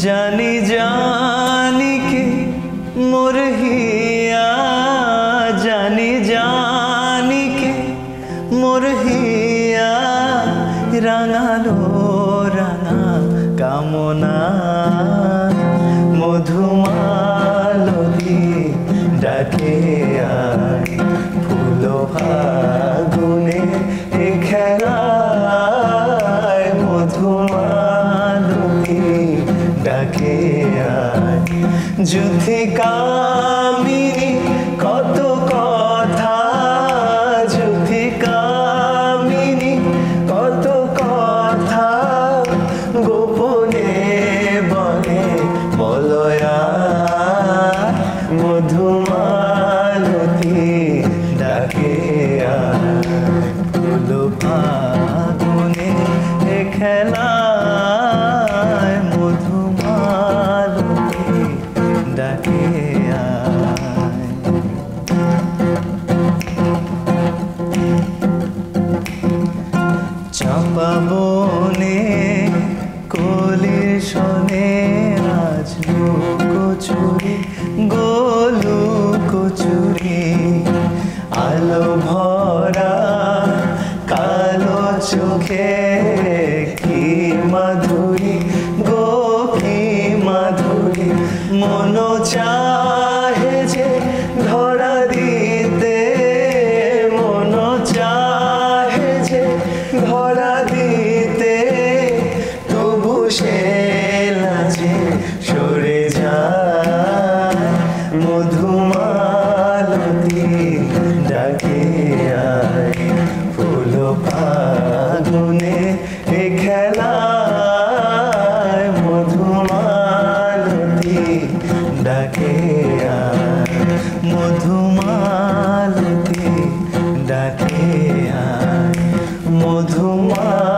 जानी जानी के मोर हिया जानी जानी के मोर हिया राঙালো রাঙা কামনা মধুমালতি ডাকে আয় ফুল ফাগুনে এ খেলায় মধুমালতি ডাকে আয় যুথি কামিনী কত কথা যুথি কামিনী কত কথা গোপনে বলে বলয়া মধুমালতি ডাকে আয় ফুল ফাগুনে এ খেলায় মধুমালতি ডাকে আয় চাঁপা বনে কলির শনে আজ লুকোচুরি গোলু কচুরি আলো ভরা কালো চোখে কি মাধুরী গো কি মাধুরী মন চাহে যে ধরা দিতে মন চাহে যে ধরা দিতে তবু সে লাজে সরে যায় মধুমালতি ডাকে আয় ফুল ফাগুনে এ খেলায় মধুমালতি ডাকে আয় মধুমালতি ডাকে আয় মধুমালতি